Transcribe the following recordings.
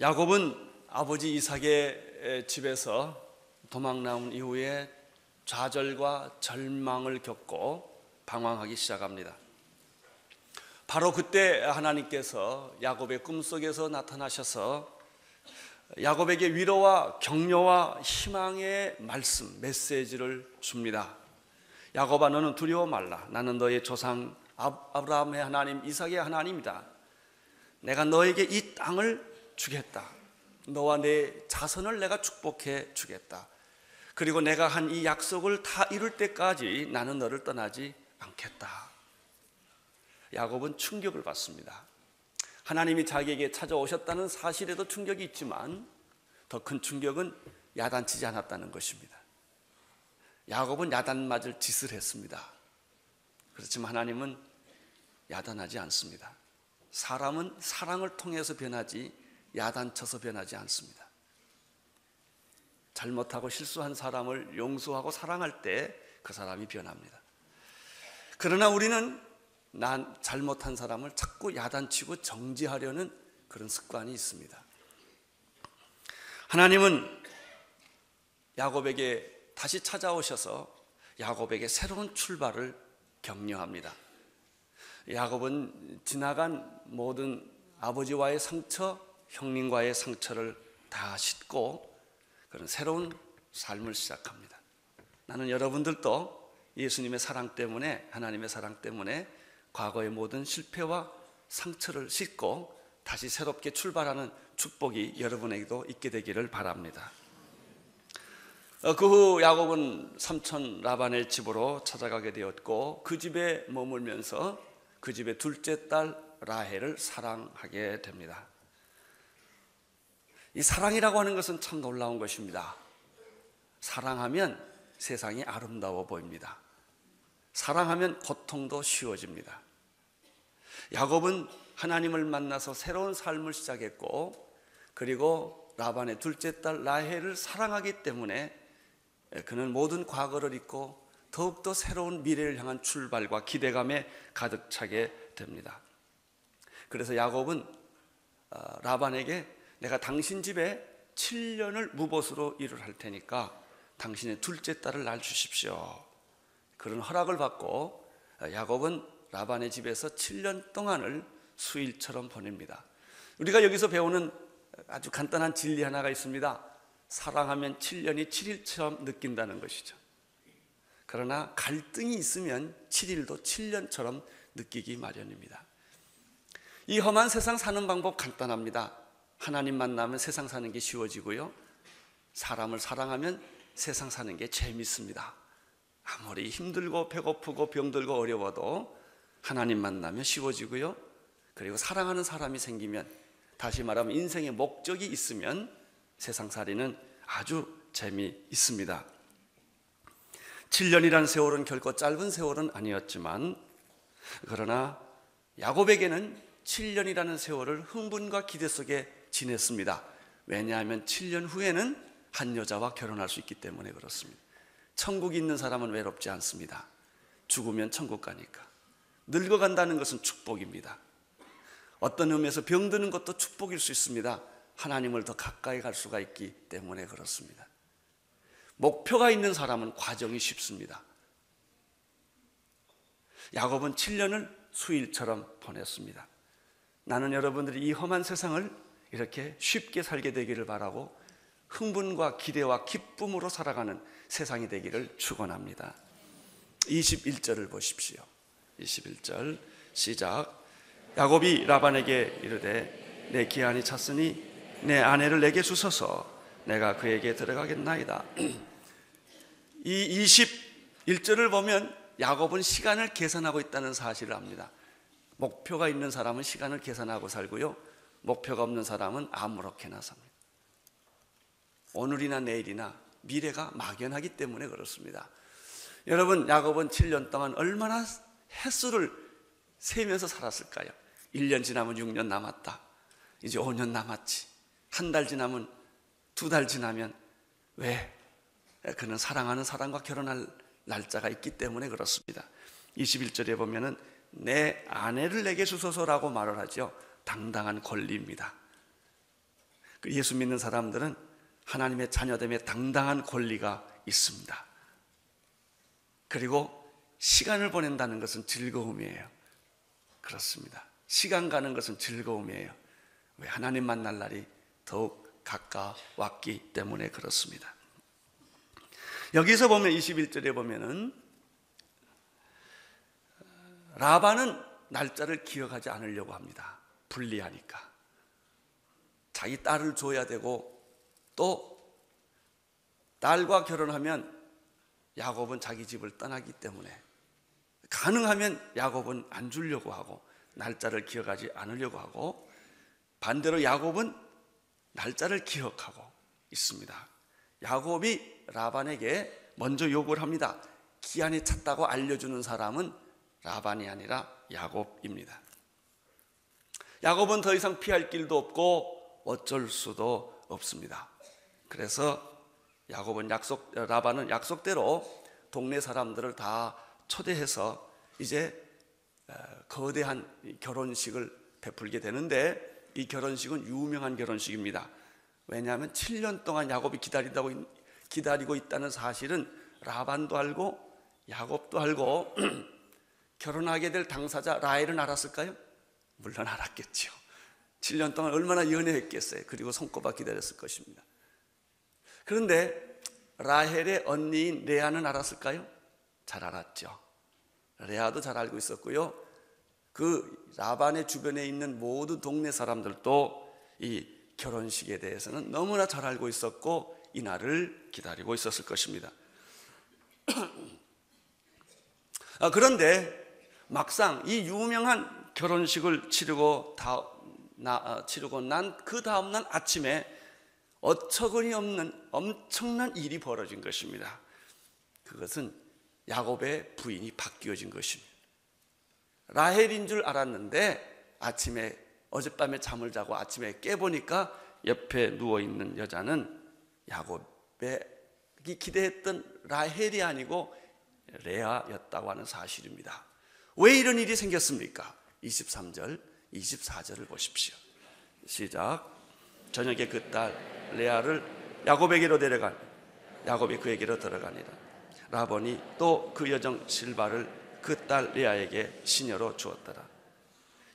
야곱은 아버지 이삭의 집에서 도망 나온 이후에 좌절과 절망을 겪고 방황하기 시작합니다. 바로 그때 하나님께서 야곱의 꿈속에서 나타나셔서 야곱에게 위로와 격려와 희망의 말씀, 메시지를 줍니다. 야곱아, 너는 두려워 말라. 나는 너의 조상 아브라함의 하나님, 이삭의 하나님이다. 내가 너에게 이 땅을 주겠다. 너와 내 자손을 내가 축복해 주겠다. 그리고 내가 한 이 약속을 다 이룰 때까지 나는 너를 떠나지 않겠다. 야곱은 충격을 받습니다. 하나님이 자기에게 찾아오셨다는 사실에도 충격이 있지만 더 큰 충격은 야단치지 않았다는 것입니다. 야곱은 야단 맞을 짓을 했습니다. 그렇지만 하나님은 야단하지 않습니다. 사람은 사랑을 통해서 변하지 야단쳐서 변하지 않습니다. 잘못하고 실수한 사람을 용서하고 사랑할 때 그 사람이 변합니다. 그러나 우리는 잘못한 사람을 자꾸 야단치고 정지하려는 그런 습관이 있습니다. 하나님은 야곱에게 다시 찾아오셔서 야곱에게 새로운 출발을 격려합니다. 야곱은 지나간 모든 아버지와의 상처, 형님과의 상처를 다 싣고 그런 새로운 삶을 시작합니다. 나는 여러분들도 예수님의 사랑 때문에, 하나님의 사랑 때문에 과거의 모든 실패와 상처를 싣고 다시 새롭게 출발하는 축복이 여러분에게도 있게 되기를 바랍니다. 그 후 야곱은 삼촌 라반의 집으로 찾아가게 되었고 그 집에 머물면서 그 집의 둘째 딸 라헬을 사랑하게 됩니다. 이 사랑이라고 하는 것은 참 놀라운 것입니다. 사랑하면 세상이 아름다워 보입니다. 사랑하면 고통도 쉬워집니다. 야곱은 하나님을 만나서 새로운 삶을 시작했고 그리고 라반의 둘째 딸 라헬을 사랑하기 때문에 그는 모든 과거를 잊고 더욱더 새로운 미래를 향한 출발과 기대감에 가득 차게 됩니다. 그래서 야곱은 라반에게 내가 당신 집에 7년을 무봇으로 일을 할 테니까 당신의 둘째 딸을 날 주십시오. 그런 허락을 받고 야곱은 라반의 집에서 7년 동안을 수일처럼 보냅니다. 우리가 여기서 배우는 아주 간단한 진리 하나가 있습니다. 사랑하면 7년이 7일처럼 느낀다는 것이죠. 그러나 갈등이 있으면 7일도 7년처럼 느끼기 마련입니다. 이 험한 세상 사는 방법 간단합니다. 하나님 만나면 세상 사는 게 쉬워지고요, 사람을 사랑하면 세상 사는 게 재밌습니다. 아무리 힘들고 배고프고 병들고 어려워도 하나님 만나면 쉬워지고요, 그리고 사랑하는 사람이 생기면, 다시 말하면 인생의 목적이 있으면 세상살이는 아주 재미있습니다. 7년이라는 세월은 결코 짧은 세월은 아니었지만 그러나 야곱에게는 7년이라는 세월을 흥분과 기대 속에 지냈습니다. 왜냐하면 7년 후에는 한 여자와 결혼할 수 있기 때문에 그렇습니다. 천국에 있는 사람은 외롭지 않습니다. 죽으면 천국 가니까. 늙어간다는 것은 축복입니다. 어떤 의미에서 병드는 것도 축복일 수 있습니다. 하나님을 더 가까이 갈 수가 있기 때문에 그렇습니다. 목표가 있는 사람은 과정이 쉽습니다. 야곱은 7년을 수일처럼 보냈습니다. 나는 여러분들이 이 험한 세상을 이렇게 쉽게 살게 되기를 바라고 흥분과 기대와 기쁨으로 살아가는 세상이 되기를 축원합니다. 21절을 보십시오. 21절 시작. 야곱이 라반에게 이르되 내 기한이 찼으니 내 아내를 내게 주소서. 내가 그에게 들어가겠나이다. 이 21절을 보면 야곱은 시간을 계산하고 있다는 사실을 압니다. 목표가 있는 사람은 시간을 계산하고 살고요, 목표가 없는 사람은 아무렇게나 삽니다. 오늘이나 내일이나 미래가 막연하기 때문에 그렇습니다. 여러분, 야곱은 7년 동안 얼마나 횟수를 세면서 살았을까요? 1년 지나면 6년 남았다, 이제 5년 남았지, 한 달 지나면 2달 지나면, 왜? 그는 사랑하는 사람과 결혼할 날짜가 있기 때문에 그렇습니다. 21절에 보면은 내 아내를 내게 주소서라고 말을 하죠. 당당한 권리입니다. 그 예수 믿는 사람들은 하나님의 자녀됨에 당당한 권리가 있습니다. 그리고 시간을 보낸다는 것은 즐거움이에요. 그렇습니다. 시간 가는 것은 즐거움이에요. 왜? 하나님 만날 날이 더욱 가까웠기 때문에 그렇습니다. 여기서 보면 21절에 보면은 라반은 날짜를 기억하지 않으려고 합니다. 불리하니까. 자기 딸을 줘야 되고 또 딸과 결혼하면 야곱은 자기 집을 떠나기 때문에 가능하면 야곱은 안 주려고 하고 날짜를 기억하지 않으려고 하고, 반대로 야곱은 날짜를 기억하고 있습니다. 야곱이 라반에게 먼저 요구를 합니다. 기한이 찼다고 알려주는 사람은 라반이 아니라 야곱입니다. 야곱은 더 이상 피할 길도 없고 어쩔 수도 없습니다. 그래서 라반은 약속대로 동네 사람들을 다 초대해서 이제 거대한 결혼식을 베풀게 되는데, 이 결혼식은 유명한 결혼식입니다. 왜냐하면 7년 동안 야곱이 기다리고 있다는 사실은 라반도 알고 야곱도 알고 결혼하게 될 당사자 라헬은 알았을까요? 물론 알았겠죠. 7년 동안 얼마나 연애했겠어요. 그리고 손꼽아 기다렸을 것입니다. 그런데 라헬의 언니인 레아는 알았을까요? 잘 알았죠. 레아도 잘 알고 있었고요. 그 라반의 주변에 있는 모든 동네 사람들도 이 결혼식에 대해서는 너무나 잘 알고 있었고 이 날을 기다리고 있었을 것입니다. 그런데 막상 이 유명한 결혼식을 치르고 난 그 다음날 아침에 어처구니 없는 엄청난 일이 벌어진 것입니다. 그것은 야곱의 부인이 바뀌어진 것입니다. 라헬인 줄 알았는데 어젯밤에 잠을 자고 아침에 깨보니까 옆에 누워있는 여자는 야곱이 기대했던 라헬이 아니고 레아였다고 하는 사실입니다. 왜 이런 일이 생겼습니까? 23절, 24절을 보십시오. 시작. 저녁에 그 딸 레아를 야곱에게로 데려간 야곱이 그에게로 들어가니라. 라반이 또 그 여종 실바를 그 딸 레아에게 시녀로 주었더라.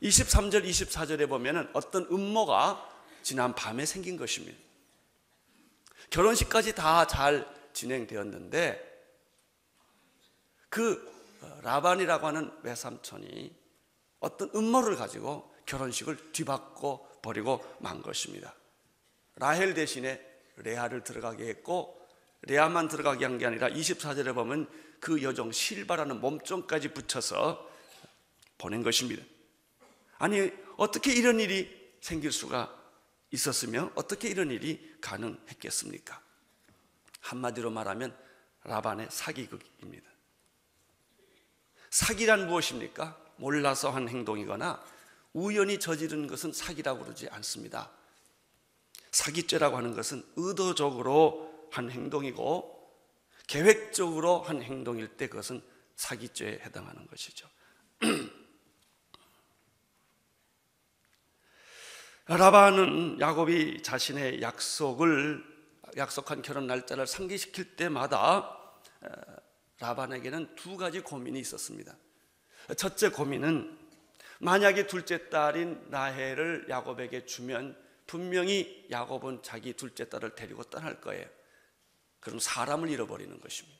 23절, 24절에 보면은 어떤 음모가 지난 밤에 생긴 것입니다. 결혼식까지 다 잘 진행되었는데 그 라반이라고 하는 외삼촌이 어떤 음모를 가지고 결혼식을 뒤바꿔 버리고 만 것입니다. 라헬 대신에 레아를 들어가게 했고, 레아만 들어가게 한 게 아니라 24절에 보면 그 여종 실바라는 몸종까지 붙여서 보낸 것입니다. 아니, 어떻게 이런 일이 생길 수가 있었으며 어떻게 이런 일이 가능했겠습니까? 한마디로 말하면 라반의 사기극입니다. 사기란 무엇입니까? 몰라서 한 행동이거나 우연히 저지른 것은 사기라고 그러지 않습니다. 사기죄라고 하는 것은 의도적으로 한 행동이고 계획적으로 한 행동일 때 그것은 사기죄에 해당하는 것이죠. 라반은 야곱이 자신의 약속한 결혼 날짜를 상기시킬 때마다 라반에게는 두 가지 고민이 있었습니다. 첫째 고민은 만약에 둘째 딸인 라헬을 야곱에게 주면 분명히 야곱은 자기 둘째 딸을 데리고 떠날 거예요. 그럼 사람을 잃어버리는 것입니다.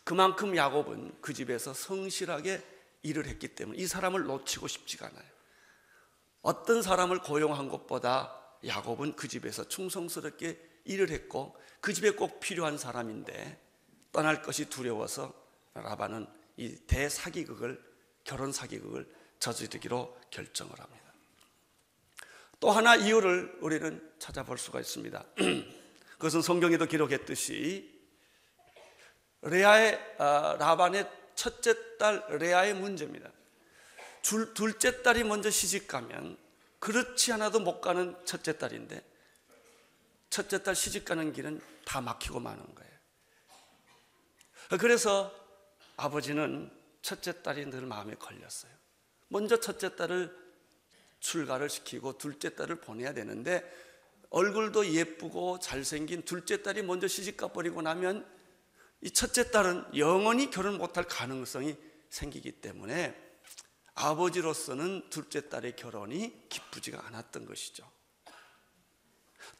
그만큼 야곱은 그 집에서 성실하게 일을 했기 때문에 이 사람을 놓치고 싶지가 않아요. 어떤 사람을 고용한 것보다 야곱은 그 집에서 충성스럽게 일을 했고 그 집에 꼭 필요한 사람인데 떠날 것이 두려워서 라반은 이 대사기극을, 결혼 사기극을 저지르기로 결정을 합니다. 또 하나 이유를 우리는 찾아볼 수가 있습니다. 그것은 성경에도 기록했듯이 라반의 첫째 딸 레아의 문제입니다. 둘째 딸이 먼저 시집가면 그렇지 않아도 못 가는 첫째 딸인데 첫째 딸 시집가는 길은 다 막히고 마는 거예요. 그래서 아버지는 첫째 딸이 늘 마음에 걸렸어요. 먼저 첫째 딸을 출가를 시키고 둘째 딸을 보내야 되는데 얼굴도 예쁘고 잘생긴 둘째 딸이 먼저 시집가 버리고 나면 이 첫째 딸은 영원히 결혼 못할 가능성이 생기기 때문에 아버지로서는 둘째 딸의 결혼이 기쁘지가 않았던 것이죠.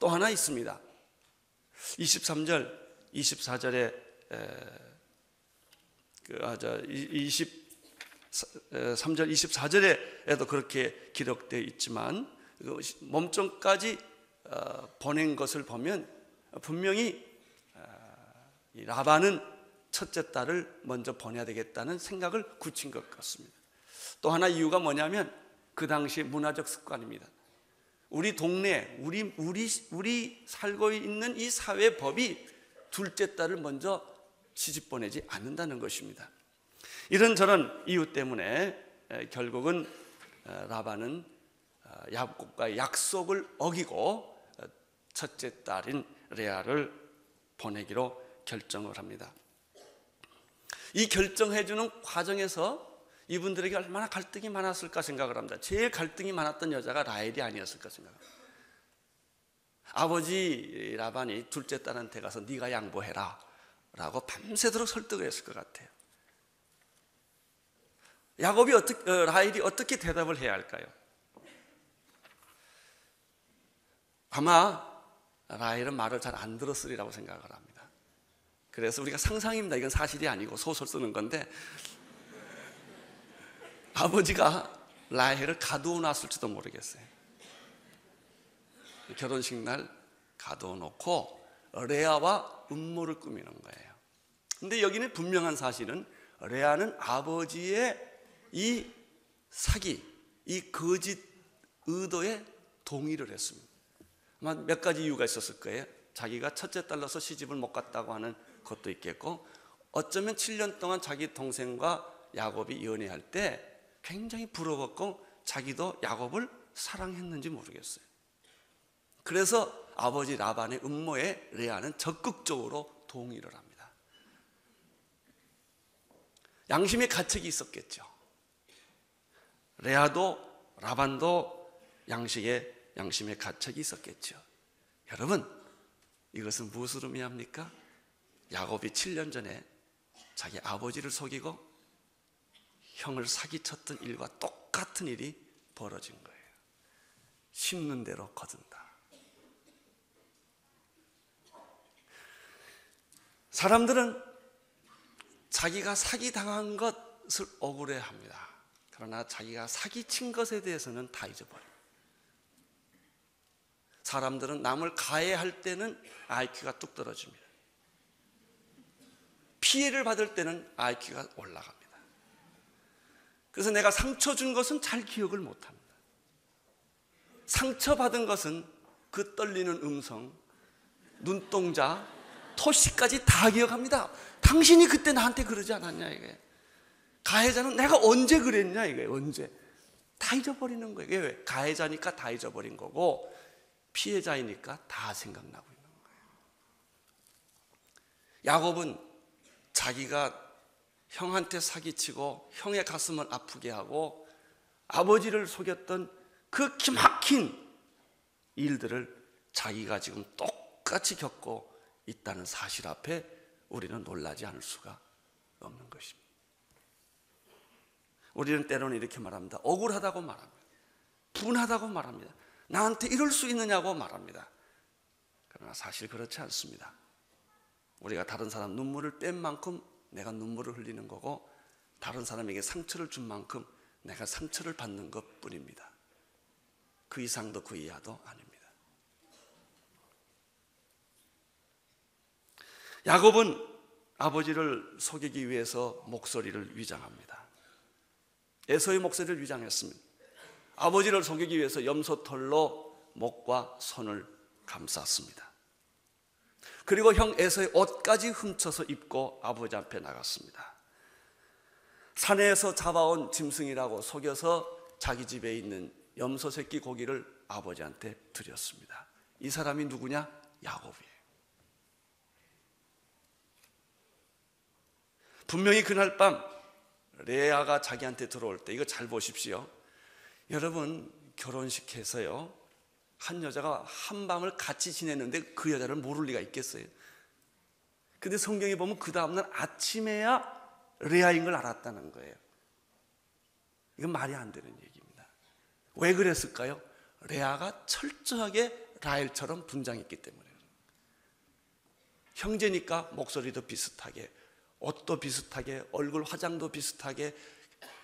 또 하나 있습니다. 23절, 24절에 23절, 24절에도 그렇게 기록되어 있지만 몸종까지 보낸 것을 보면 분명히 이 라반은 첫째 딸을 먼저 보내야 되겠다는 생각을 굳힌 것 같습니다. 또 하나 이유가 뭐냐면 그 당시의 문화적 습관입니다. 우리 동네, 우리 살고 있는 이 사회 법이 둘째 딸을 먼저 시집 보내지 않는다는 것입니다. 이런저런 이유 때문에 결국은 라반은 야곱과의 약속을 어기고 첫째 딸인 레아를 보내기로 결정을 합니다. 이 결정해주는 과정에서 이분들에게 얼마나 갈등이 많았을까 생각을 합니다. 제일 갈등이 많았던 여자가 라헬이 아니었을까 생각합니다. 아버지 라반이 둘째 딸한테 가서 네가 양보해라 라고 밤새도록 설득을 했을 것 같아요. 라헬이 어떻게 대답을 해야 할까요? 아마 라헬은 말을 잘 안 들었으리라고 생각을 합니다. 그래서 우리가 상상입니다. 이건 사실이 아니고 소설 쓰는 건데 아버지가 라헬을 가두어 놨을지도 모르겠어요. 결혼식 날 가두어 놓고 레아와 음모를 꾸미는 거예요. 근데 여기는 분명한 사실은 레아는 아버지의 이 사기, 이 거짓 의도에 동의를 했습니다. 아마 몇 가지 이유가 있었을 거예요. 자기가 첫째 딸로서 시집을 못 갔다고 하는 것도 있겠고, 어쩌면 7년 동안 자기 동생과 야곱이 연애할 때 굉장히 부러웠고 자기도 야곱을 사랑했는지 모르겠어요. 그래서 아버지 라반의 음모에 레아는 적극적으로 동의를 합니다. 양심의 가책이 있었겠죠. 레아도 라반도 양심의 가책이 있었겠죠. 여러분, 이것은 무엇을 의미합니까? 야곱이 7년 전에 자기 아버지를 속이고 형을 사기쳤던 일과 똑같은 일이 벌어진 거예요. 심는 대로 거둔다. 사람들은 자기가 사기당한 것을 억울해합니다. 그러나 자기가 사기친 것에 대해서는 다 잊어버립니다. 사람들은 남을 가해할 때는 IQ가 뚝 떨어집니다. 피해를 받을 때는 IQ가 올라갑니다. 그래서 내가 상처 준 것은 잘 기억을 못합니다. 상처받은 것은 그 떨리는 음성, 눈동자, 토시까지 다 기억합니다. 당신이 그때 나한테 그러지 않았냐 이게. 가해자는 내가 언제 그랬냐 이게. 언제. 다 잊어버리는 거예요. 왜? 가해자니까 다 잊어버린 거고 피해자이니까 다 생각나고 있는 거예요. 야곱은 자기가 형한테 사기치고 형의 가슴을 아프게 하고 아버지를 속였던 그 기막힌 일들을 자기가 지금 똑같이 겪고 있다는 사실 앞에 우리는 놀라지 않을 수가 없는 것입니다. 우리는 때로는 이렇게 말합니다. 억울하다고 말합니다. 분하다고 말합니다. 나한테 이럴 수 있느냐고 말합니다. 그러나 사실 그렇지 않습니다. 우리가 다른 사람 눈물을 뺀 만큼 내가 눈물을 흘리는 거고, 다른 사람에게 상처를 준 만큼 내가 상처를 받는 것뿐입니다. 그 이상도 그 이하도 아닙니다. 야곱은 아버지를 속이기 위해서 목소리를 위장합니다. 에서의 목소리를 위장했습니다. 아버지를 속이기 위해서 염소털로 목과 손을 감쌌습니다. 그리고 형 에서의 옷까지 훔쳐서 입고 아버지 앞에 나갔습니다. 산에서 잡아온 짐승이라고 속여서 자기 집에 있는 염소 새끼 고기를 아버지한테 드렸습니다. 이 사람이 누구냐? 야곱이에요. 분명히 그날 밤 레아가 자기한테 들어올 때, 이거 잘 보십시오. 여러분, 결혼식에서요 한 여자가 한 밤을 같이 지냈는데 그 여자를 모를 리가 있겠어요? 근데 성경에 보면 그 다음날 아침에야 레아인 걸 알았다는 거예요. 이건 말이 안 되는 얘기입니다. 왜 그랬을까요? 레아가 철저하게 라헬처럼 분장했기 때문에. 형제니까 목소리도 비슷하게, 옷도 비슷하게, 얼굴 화장도 비슷하게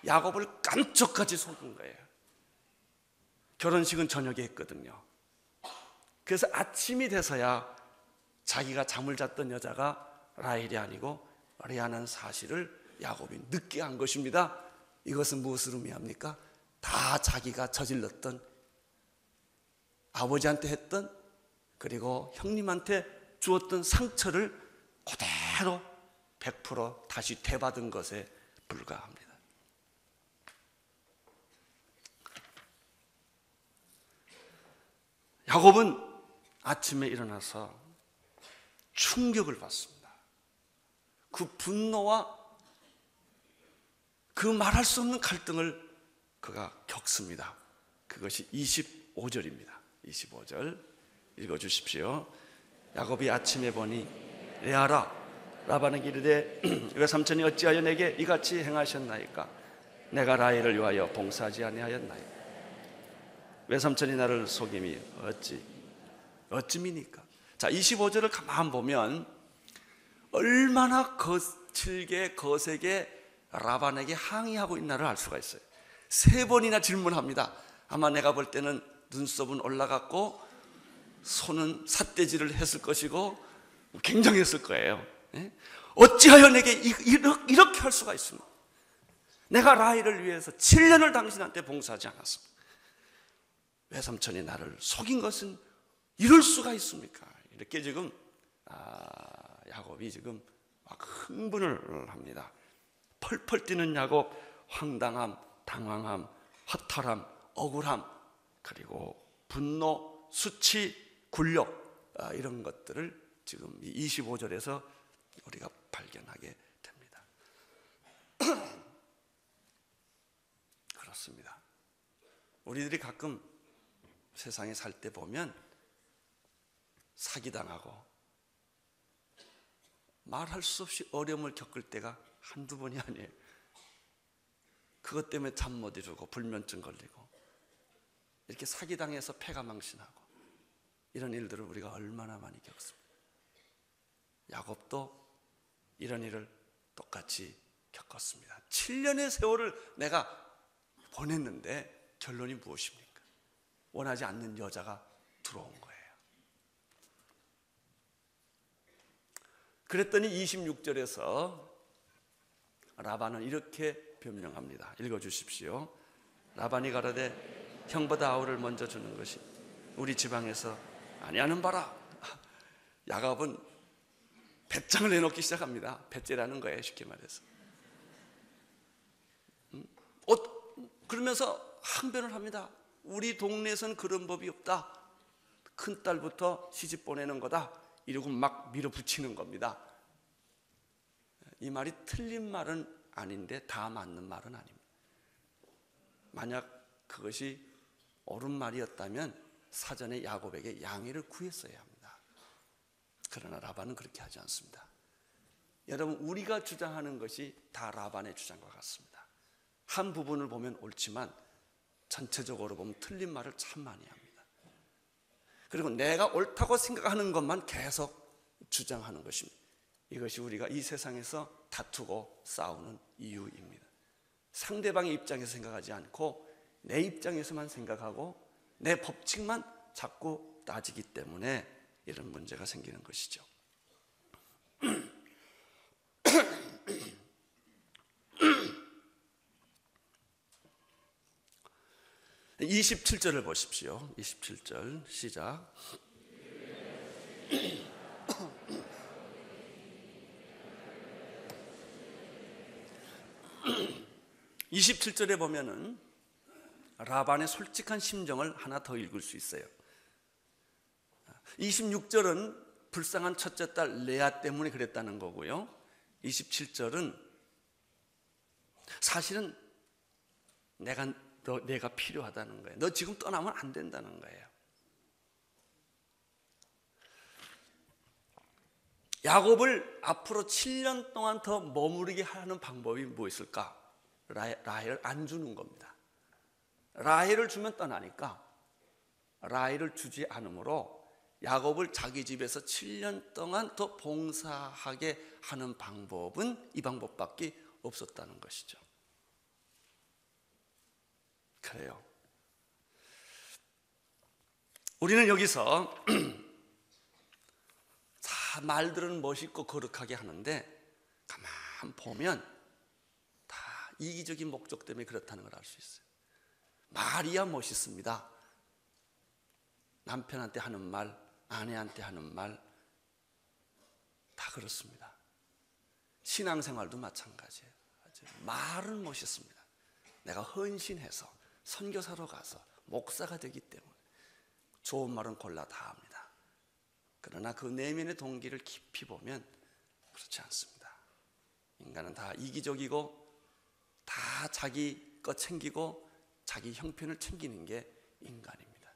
야곱을 깜짝같이 속은 거예요. 결혼식은 저녁에 했거든요. 그래서 아침이 돼서야 자기가 잠을 잤던 여자가 라헬이 아니고 레아라는 사실을 야곱이 늦게 한 것입니다. 이것은 무엇을 의미합니까? 다 자기가 저질렀던, 아버지한테 했던, 그리고 형님한테 주었던 상처를 그대로 100% 다시 되받은 것에 불과합니다. 야곱은 아침에 일어나서 충격을 받습니다. 그 분노와 그 말할 수 없는 갈등을 그가 겪습니다. 그것이 25절입니다. 25절 읽어주십시오. 야곱이 아침에 보니 레아라, 라반에게 이르되 외삼촌이 어찌하여 내게 이같이 행하셨나이까? 내가 라헬을 위하여 봉사하지 아니하였나이까? 외삼촌이 나를 속임이 어찌미니까? 자, 25절을 가만 보면 얼마나 거칠게 거세게 라반에게 항의하고 있나를 알 수가 있어요. 3번이나 질문합니다. 아마 내가 볼 때는 눈썹은 올라갔고 손은 삿대질을 했을 것이고 굉장했을 거예요. 어찌하여 내게 이렇게 할 수가 있습니까? 내가 라헬을 위해서 7년을 당신한테 봉사하지 않았습니다. 외삼촌이 나를 속인 것은 이럴 수가 있습니까? 이렇게 지금 야곱이 지금 막 흥분을 합니다. 펄펄 뛰는 야곱, 황당함, 당황함, 허탈함, 억울함, 그리고 분노, 수치, 굴욕, 이런 것들을 지금 25절에서 우리가 발견하게 됩니다. 그렇습니다. 우리들이 가끔 세상에 살 때 보면 사기당하고 말할 수 없이 어려움을 겪을 때가 한두 번이 아니에요. 그것 때문에 잠 못 이루고 불면증 걸리고 이렇게 사기당해서 패가 망신하고 이런 일들을 우리가 얼마나 많이 겪습니다. 야곱도 이런 일을 똑같이 겪었습니다. 7년의 세월을 내가 보냈는데 결론이 무엇입니까? 원하지 않는 여자가 들어온 거예요. 그랬더니 26절에서 라반은 이렇게 변명합니다. 읽어주십시오. 라반이 가로되 형보다 아우를 먼저 주는 것이 우리 지방에서 아니하는 바라. 야곱은 배짱을 내놓기 시작합니다. 배째라는 거예요, 쉽게 말해서. 그러면서 항변을 합니다. 우리 동네에서는 그런 법이 없다. 큰딸부터 시집 보내는 거다. 이러고 막 밀어붙이는 겁니다. 이 말이 틀린 말은 아닌데 다 맞는 말은 아닙니다. 만약 그것이 옳은 말이었다면 사전에 야곱에게 양해를 구했어야 합니다. 그러나 라반은 그렇게 하지 않습니다. 여러분, 우리가 주장하는 것이 다 라반의 주장과 같습니다. 한 부분을 보면 옳지만 전체적으로 보면 틀린 말을 참 많이 합니다. 그리고 내가 옳다고 생각하는 것만 계속 주장하는 것입니다. 이것이 우리가 이 세상에서 다투고 싸우는 이유입니다. 상대방의 입장에서 생각하지 않고 내 입장에서만 생각하고 내 법칙만 자꾸 따지기 때문에 이런 문제가 생기는 것이죠. 27절을 보십시오. 27절 시작. 27절에 보면은 라반의 솔직한 심정을 하나 더 읽을 수 있어요. 26절은 불쌍한 첫째 딸 레아 때문에 그랬다는 거고요. 27절은 사실은 내가 필요하다는 거예요. 너 지금 떠나면 안 된다는 거예요. 야곱을 앞으로 7년 동안 더 머무르게 하는 방법이 뭐 있을까? 라헬을 안 주는 겁니다. 라헬을 주면 떠나니까 라헬을 주지 않으므로 야곱을 자기 집에서 7년 동안 더 봉사하게 하는 방법은 이 방법밖에 없었다는 것이죠. 그래요. 우리는 여기서 말들은 멋있고 거룩하게 하는데 가만 보면 다 이기적인 목적 때문에 그렇다는 걸 알 수 있어요. 말이야 멋있습니다. 남편한테 하는 말, 아내한테 하는 말 다 그렇습니다. 신앙생활도 마찬가지예요. 말은 멋있습니다. 내가 헌신해서 선교사로 가서 목사가 되기 때문에 좋은 말은 골라 다 합니다. 그러나 그 내면의 동기를 깊이 보면 그렇지 않습니다. 인간은 다 이기적이고 다 자기 것 챙기고 자기 형편을 챙기는 게 인간입니다.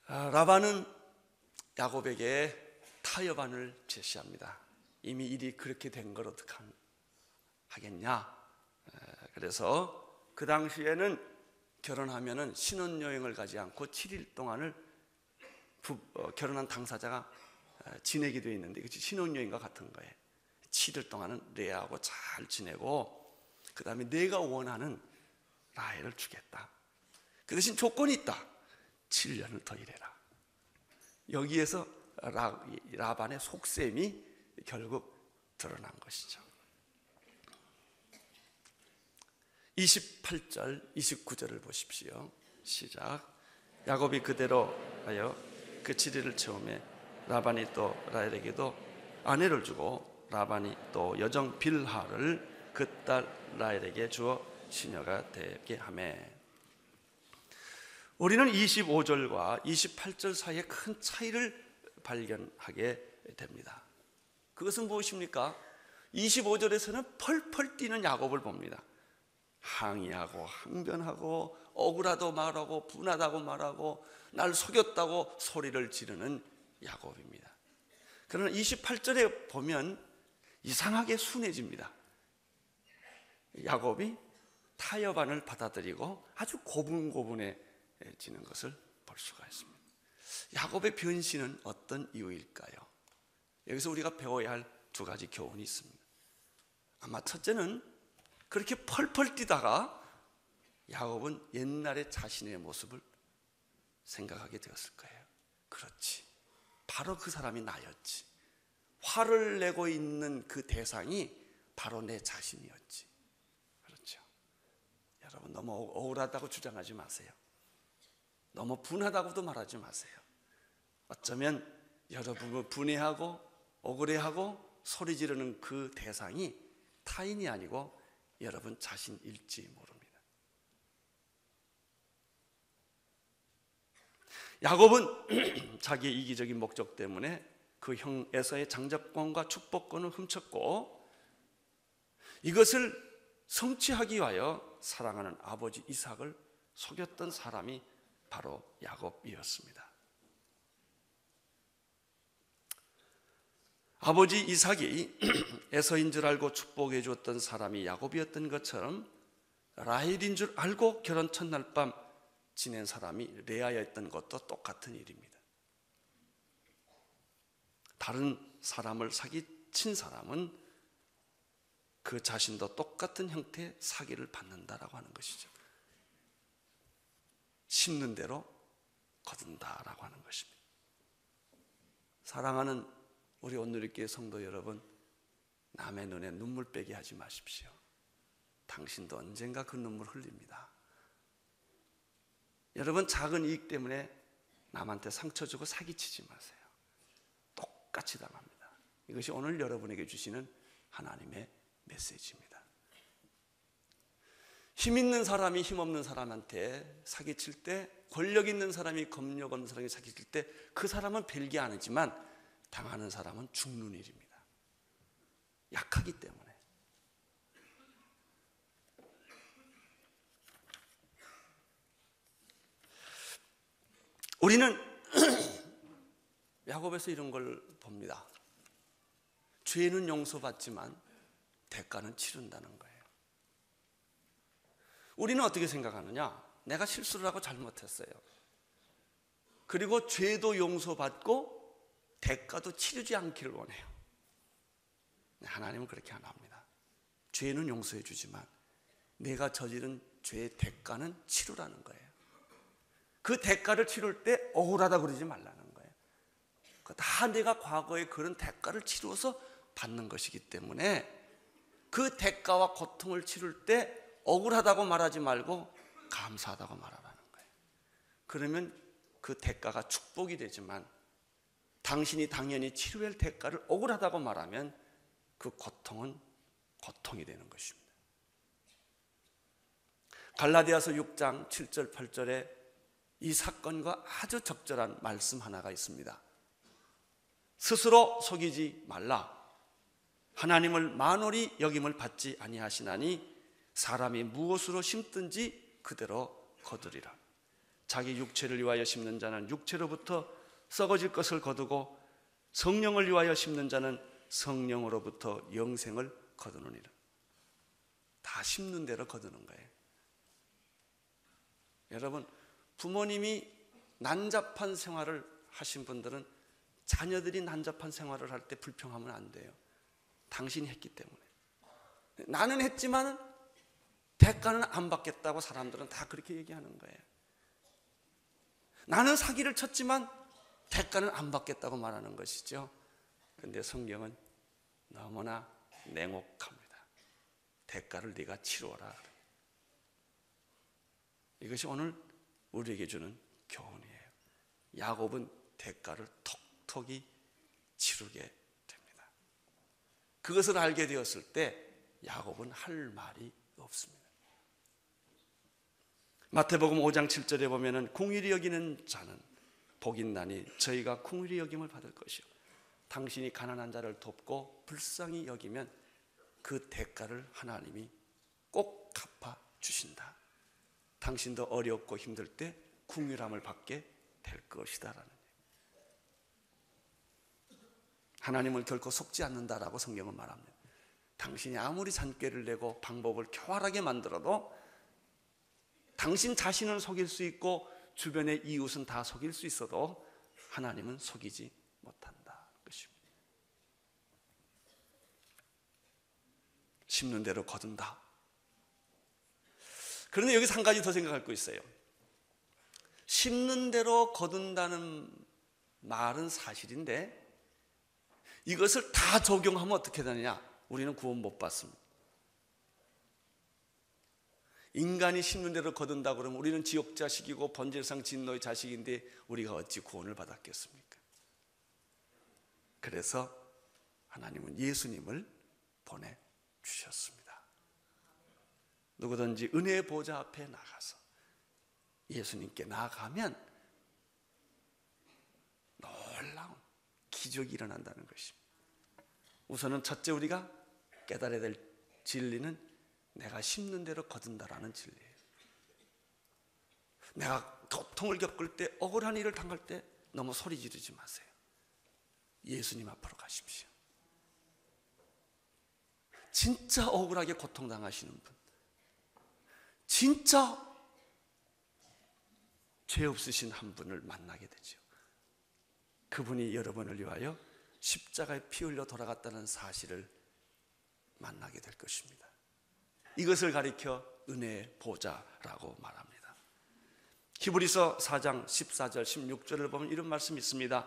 라반은 야곱에게 타협안을 제시합니다. 이미 일이 그렇게 된 걸 어떻게 하겠냐. 그래서 그 당시에는 결혼하면은 신혼여행을 가지 않고 7일 동안을 결혼한 당사자가 지내게 되어 있는데 그치? 신혼여행과 같은 거예요. 7일 동안은 레아하고 잘 지내고 그 다음에 내가 원하는 라헬을 주겠다. 그 대신 조건이 있다. 7년을 더 일해라. 여기에서 라반의 속셈이 결국 드러난 것이죠. 28절, 29절을 보십시오. 시작. 야곱이 그대로 하여 그 7일을 채우매 라반이 또 라헬에게도 아내를 주고 라반이 또 여정 빌하를 그 딸 라헬에게 주어 시녀가 되게 하매. 우리는 25절과 28절 사이에 큰 차이를 발견하게 됩니다. 그것은 무엇입니까? 25절에서는 펄펄 뛰는 야곱을 봅니다. 항의하고 항변하고 억울하다고 말하고 분하다고 말하고 날 속였다고 소리를 지르는 야곱입니다. 그러나 28절에 보면 이상하게 순해집니다. 야곱이 타협안을 받아들이고 아주 고분고분해지는 것을 볼 수가 있습니다. 야곱의 변신은 어떤 이유일까요? 여기서 우리가 배워야 할 두 가지 교훈이 있습니다. 아마 첫째는 그렇게 펄펄 뛰다가 야곱은 옛날의 자신의 모습을 생각하게 되었을 거예요. 그렇지, 바로 그 사람이 나였지. 화를 내고 있는 그 대상이 바로 내 자신이었지. 그렇죠. 여러분 너무 억울하다고 주장하지 마세요. 너무 분하다고도 말하지 마세요. 어쩌면 여러분을 분해하고 억울해하고 소리 지르는 그 대상이 타인이 아니고 여러분 자신일지 모릅니다. 야곱은 자기의 이기적인 목적 때문에 그 형 에서의 장자권과 축복권을 훔쳤고 이것을 성취하기 위하여 사랑하는 아버지 이삭을 속였던 사람이 바로 야곱이었습니다. 아버지 이삭이 에서인 줄 알고 축복해 주었던 사람이 야곱이었던 것처럼 라헬인 줄 알고 결혼 첫날 밤 지낸 사람이 레아였던 것도 똑같은 일입니다. 다른 사람을 사기친 사람은 그 자신도 똑같은 형태의 사기를 받는다라고 하는 것이죠. 심는 대로 거둔다라고 하는 것입니다. 사랑하는 우리 온누리교회 성도 여러분, 남의 눈에 눈물 빼게 하지 마십시오. 당신도 언젠가 그 눈물 흘립니다. 여러분 작은 이익 때문에 남한테 상처 주고 사기치지 마세요. 똑같이 당합니다. 이것이 오늘 여러분에게 주시는 하나님의 메시지입니다. 힘 있는 사람이 힘없는 사람한테 사기칠 때, 권력 있는 사람이 권력 없는 사람이 사기칠 때 그 사람은 별게 아니지만 당하는 사람은 죽는 일입니다. 약하기 때문에. 우리는 야곱에서 이런 걸 봅니다. 죄는 용서받지만 대가는 치른다는 거예요. 우리는 어떻게 생각하느냐? 내가 실수를 하고 잘못했어요. 그리고 죄도 용서받고 대가도 치르지 않기를 원해요. 하나님은 그렇게 안 합니다. 죄는 용서해 주지만 내가 저지른 죄의 대가는 치르라는 거예요. 그 대가를 치를 때 억울하다 그러지 말라는 거예요. 다 내가 과거에 그런 대가를 치루어서 받는 것이기 때문에 그 대가와 고통을 치를 때 억울하다고 말하지 말고 감사하다고 말하라는 거예요. 그러면 그 대가가 축복이 되지만 당신이 당연히 치료할 대가를 억울하다고 말하면 그 고통은 고통이 되는 것입니다. 갈라디아서 6장 7절 8절에 이 사건과 아주 적절한 말씀 하나가 있습니다. 스스로 속이지 말라. 하나님을 만홀히 여김을 받지 아니하시나니 사람이 무엇으로 심든지 그대로 거두리라. 자기 육체를 위하여 심는 자는 육체로부터 썩어질 것을 거두고 성령을 위하여 심는 자는 성령으로부터 영생을 거두느니라. 다 심는 대로 거두는 거예요. 여러분, 부모님이 난잡한 생활을 하신 분들은 자녀들이 난잡한 생활을 할 때 불평하면 안 돼요. 당신이 했기 때문에. 나는 했지만 대가는 안 받겠다고 사람들은 다 그렇게 얘기하는 거예요. 나는 사기를 쳤지만 대가는 안 받겠다고 말하는 것이죠. 그런데 성경은 너무나 냉혹합니다. 대가를 네가 치루어라. 이것이 오늘 우리에게 주는 교훈이에요. 야곱은 대가를 톡톡히 치르게 됩니다. 그것을 알게 되었을 때 야곱은 할 말이 없습니다. 마태복음 5장 7절에 보면은 긍휼히 여기는 자는 복이 있나니 저희가 긍휼히 여김을 받을 것이요 당신이 가난한 자를 돕고 불쌍히 여기면 그 대가를 하나님이 꼭 갚아 주신다. 당신도 어렵고 힘들 때 긍휼함을 받게 될 것이다라는. 하나님을 결코 속지 않는다라고 성경은 말합니다. 당신이 아무리 잔꾀를 내고 방법을 교활하게 만들어도 당신 자신은 속일 수 있고 주변의 이웃은 다 속일 수 있어도 하나님은 속이지 못한다 것입니다. 심는 대로 거둔다. 그런데 여기서 한 가지 더 생각할 거 있어요. 심는 대로 거둔다는 말은 사실인데 이것을 다 적용하면 어떻게 되느냐? 우리는 구원 못 받습니다. 인간이 심는 대로 거둔다 그러면 우리는 지옥 자식이고 번제상 진노의 자식인데 우리가 어찌 구원을 받았겠습니까? 그래서 하나님은 예수님을 보내주셨습니다. 누구든지 은혜의 보좌 앞에 나가서 예수님께 나아가면 놀라운 기적이 일어난다는 것입니다. 우선은 첫째 우리가 깨달아야 될 진리는 내가 심는 대로 거둔다라는 진리예요. 내가 고통을 겪을 때 억울한 일을 당할 때 너무 소리 지르지 마세요. 예수님 앞으로 가십시오. 진짜 억울하게 고통당하시는 분, 진짜 죄 없으신 한 분을 만나게 되죠. 그분이 여러분을 위하여 십자가에 피 흘려 돌아갔다는 사실을 만나게 될 것입니다. 이것을 가리켜 은혜의 보좌라고 말합니다. 히브리서 4장 14절 16절을 보면 이런 말씀이 있습니다.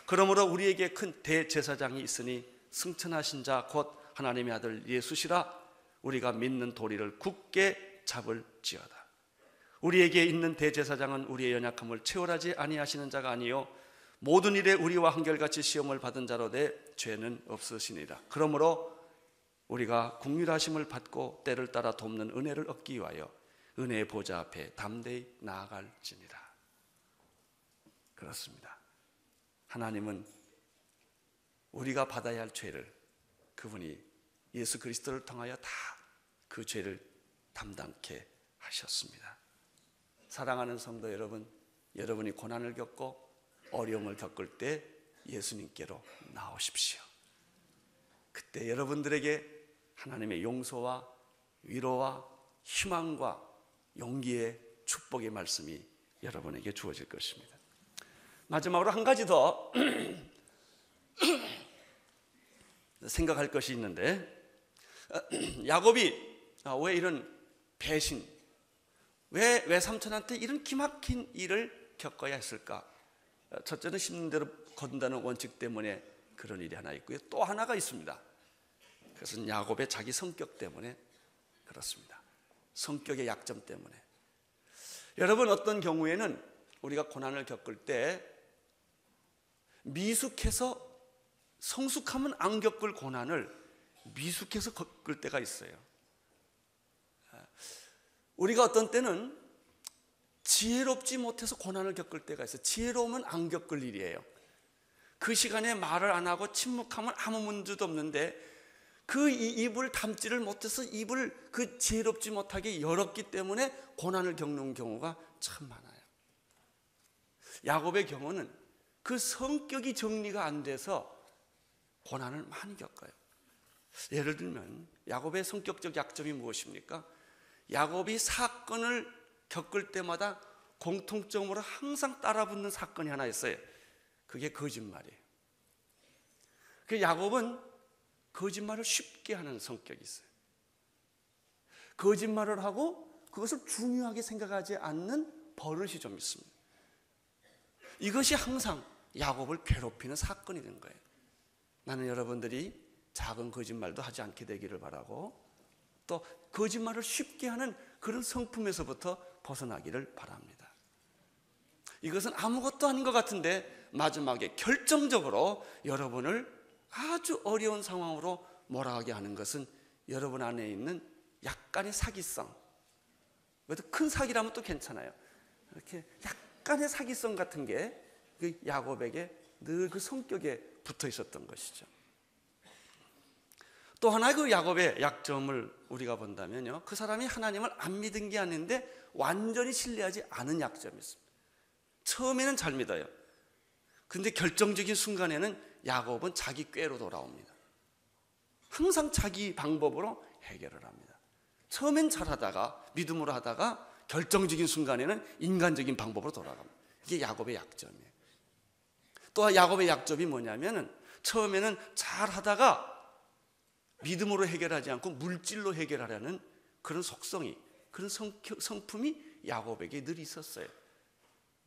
그러므로 우리에게 큰 대제사장이 있으니 승천하신 자 곧 하나님의 아들 예수시라. 우리가 믿는 도리를 굳게 잡을지어다. 우리에게 있는 대제사장은 우리의 연약함을 체월하지 아니하시는 자가 아니요 모든 일에 우리와 한결같이 시험을 받은 자로 내 죄는 없으시니라. 그러므로 우리가 긍휼하심을 받고 때를 따라 돕는 은혜를 얻기 위하여 은혜의 보좌 앞에 담대히 나아갈지니라. 그렇습니다. 하나님은 우리가 받아야 할 죄를 그분이 예수 그리스도를 통하여 다 그 죄를 담당케 하셨습니다. 사랑하는 성도 여러분, 여러분이 고난을 겪고 어려움을 겪을 때 예수님께로 나오십시오. 그때 여러분들에게 하나님의 용서와 위로와 희망과 용기의 축복의 말씀이 여러분에게 주어질 것입니다. 마지막으로 한 가지 더 생각할 것이 있는데, 야곱이 왜 이런 배신, 왜 외삼촌한테 이런 기막힌 일을 겪어야 했을까? 첫째는 심는 대로 거둔다는 원칙 때문에 그런 일이 하나 있고요. 또 하나가 있습니다. 그것은 야곱의 자기 성격 때문에 그렇습니다. 성격의 약점 때문에. 여러분, 어떤 경우에는 우리가 고난을 겪을 때 미숙해서, 성숙하면 안 겪을 고난을 미숙해서 겪을 때가 있어요. 우리가 어떤 때는 지혜롭지 못해서 고난을 겪을 때가 있어요. 지혜로우면 안 겪을 일이에요. 그 시간에 말을 안 하고 침묵하면 아무 문제도 없는데, 그 입을 담지를 못해서 입을 그 지혜롭지 못하게 열었기 때문에 고난을 겪는 경우가 참 많아요. 야곱의 경우는 그 성격이 정리가 안 돼서 고난을 많이 겪어요. 예를 들면 야곱의 성격적 약점이 무엇입니까? 야곱이 사건을 겪을 때마다 공통점으로 항상 따라붙는 사건이 하나 있어요. 그게 거짓말이에요. 그 야곱은 거짓말을 쉽게 하는 성격이 있어요. 거짓말을 하고 그것을 중요하게 생각하지 않는 버릇이 좀 있습니다. 이것이 항상 야곱을 괴롭히는 사건이 된 거예요. 나는 여러분들이 작은 거짓말도 하지 않게 되기를 바라고, 또 거짓말을 쉽게 하는 그런 성품에서부터 벗어나기를 바랍니다. 이것은 아무것도 아닌 것 같은데 마지막에 결정적으로 여러분을 아주 어려운 상황으로 몰아가게 하는 것은 여러분 안에 있는 약간의 사기성. 큰 사기라면 또 괜찮아요. 이렇게 약간의 사기성 같은 게 그 야곱에게 늘 그 성격에 붙어 있었던 것이죠. 또 하나의 그 야곱의 약점을 우리가 본다면요, 그 사람이 하나님을 안 믿은 게 아닌데 완전히 신뢰하지 않은 약점이 있습니다. 처음에는 잘 믿어요. 근데 결정적인 순간에는 야곱은 자기 꾀로 돌아옵니다. 항상 자기 방법으로 해결을 합니다. 처음엔 잘하다가 믿음으로 하다가 결정적인 순간에는 인간적인 방법으로 돌아갑니다. 이게 야곱의 약점이에요. 또 야곱의 약점이 뭐냐면은 처음에는 잘하다가 믿음으로 해결하지 않고 물질로 해결하려는 그런 속성이, 그런 성품이 야곱에게 늘 있었어요.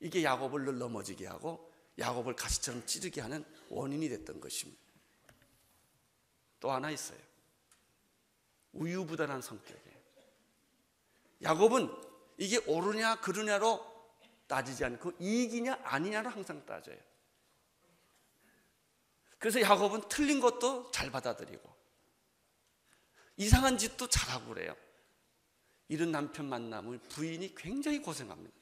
이게 야곱을 늘 넘어지게 하고 야곱을 가시처럼 찌르게 하는 원인이 됐던 것입니다. 또 하나 있어요. 우유부단한 성격이에요. 야곱은 이게 옳으냐 그르냐로 따지지 않고 이익이냐 아니냐로 항상 따져요. 그래서 야곱은 틀린 것도 잘 받아들이고 이상한 짓도 잘하고 그래요. 이런 남편 만나면 부인이 굉장히 고생합니다.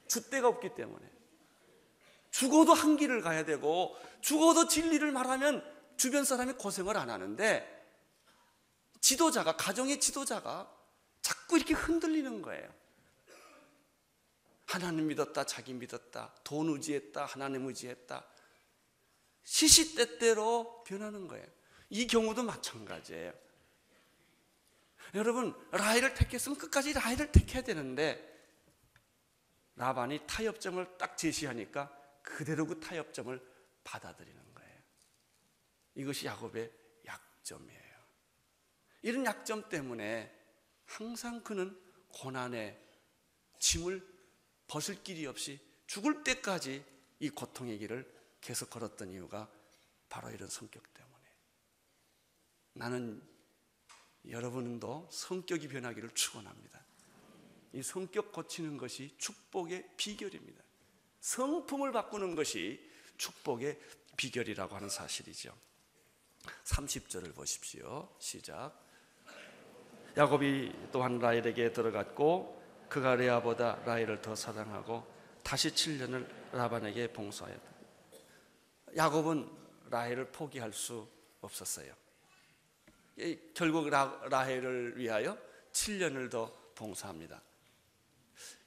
줏대가 없기 때문에. 죽어도 한 길을 가야 되고 죽어도 진리를 말하면 주변 사람이 고생을 안 하는데, 지도자가, 가정의 지도자가 자꾸 이렇게 흔들리는 거예요. 하나님 믿었다, 자기 믿었다, 돈 의지했다, 하나님 의지했다. 시시때때로 변하는 거예요. 이 경우도 마찬가지예요. 여러분, 라헬을 택했으면 끝까지 라헬을 택해야 되는데 라반이 타협점을 딱 제시하니까 그대로 그 타협점을 받아들이는 거예요. 이것이 야곱의 약점이에요. 이런 약점 때문에 항상 그는 고난의 짐을 벗을 길이 없이 죽을 때까지 이 고통의 길을 계속 걸었던 이유가 바로 이런 성격 때문에. 나는 여러분도 성격이 변하기를 축원합니다. 이 성격 고치는 것이 축복의 비결입니다. 성품을 바꾸는 것이 축복의 비결이라고 하는 사실이죠. 30절을 보십시오. 시작. 야곱이 또한 라헬에게 들어갔고 그가 레아보다 라헬을 더 사랑하고 다시 7년을 라반에게 봉사하였다. 야곱은 라헬을 포기할 수 없었어요. 결국 라헬을 위하여 7년을 더 봉사합니다.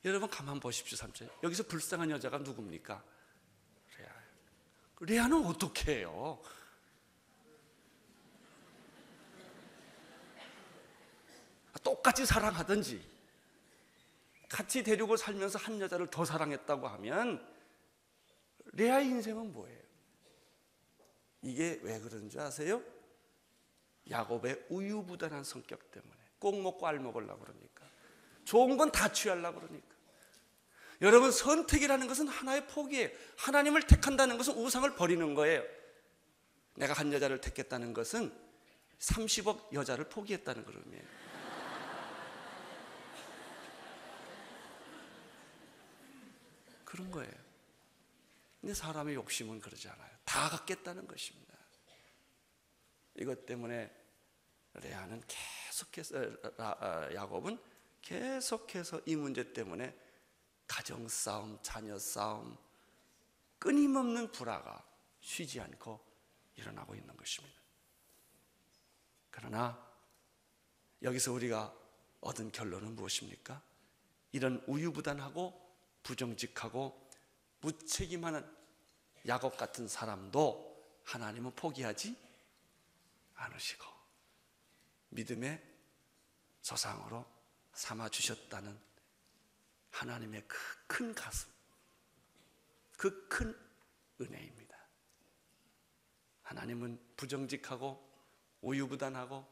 여러분 가만 보십시오. 3절. 여기서 불쌍한 여자가 누굽니까? 레아. 레아는 어떻게 해요? 똑같이 사랑하든지 같이 데리고 살면서 한 여자를 더 사랑했다고 하면 레아의 인생은 뭐예요? 이게 왜 그런 줄 아세요? 야곱의 우유부단한 성격 때문에. 꼭 먹고 알 먹으려고 그러니까, 좋은 건 다 취하려고 그러니까. 여러분, 선택이라는 것은 하나의 포기예요. 하나님을 택한다는 것은 우상을 버리는 거예요. 내가 한 여자를 택했다는 것은 30억 여자를 포기했다는 그런 의미예요. 그런 거예요. 근데 사람의 욕심은 그러지 않아요. 다 갖겠다는 것입니다. 이것 때문에 레아는 계속해서, 야곱은 계속해서 이 문제 때문에 가정싸움, 자녀싸움, 끊임없는 불화가 쉬지 않고 일어나고 있는 것입니다. 그러나 여기서 우리가 얻은 결론은 무엇입니까? 이런 우유부단하고 부정직하고 무책임한 야곱 같은 사람도 하나님은 포기하지 않으시고 믿음의 조상으로 삼아주셨다는 하나님의 그 큰 가슴, 그 큰 은혜입니다. 하나님은 부정직하고 우유부단하고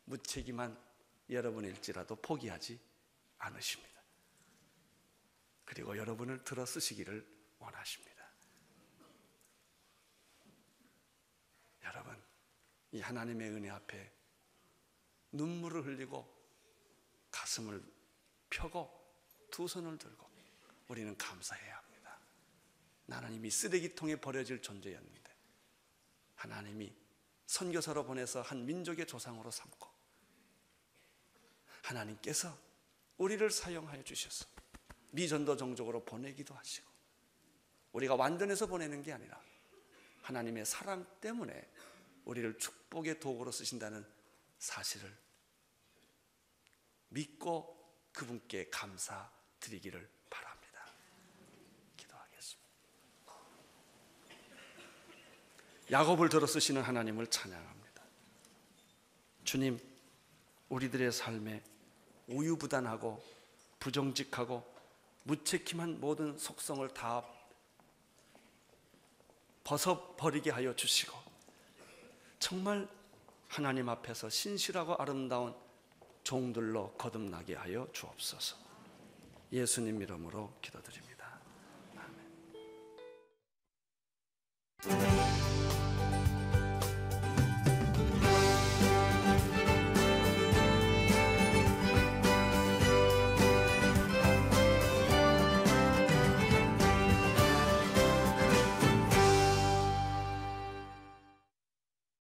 무책임한 여러분일지라도 포기하지 않으십니다. 그리고 여러분을 들어 쓰시기를 원하십니다. 여러분, 이 하나님의 은혜 앞에 눈물을 흘리고 가슴을 펴고 두 손을 들고 우리는 감사해야 합니다. 나는 이미 쓰레기통에 버려질 존재였는데 하나님이 선교사로 보내서 한 민족의 조상으로 삼고 하나님께서 우리를 사용하여 주셔서 미전도 종족으로 보내기도 하시고 우리가 완전해서 보내는 게 아니라 하나님의 사랑 때문에 우리를 축복의 도구로 쓰신다는 사실을 믿고 그분께 감사드리기를 바랍니다. 기도하겠습니다. 야곱을 들어 쓰시는 하나님을 찬양합니다. 주님, 우리들의 삶에 우유부단하고 부정직하고 무책임한 모든 속성을 다 벗어버리게 하여 주시고 정말 하나님 앞에서 신실하고 아름다운 종들로 거듭나게 하여 주옵소서. 예수님 이름으로 기도드립니다. 아멘.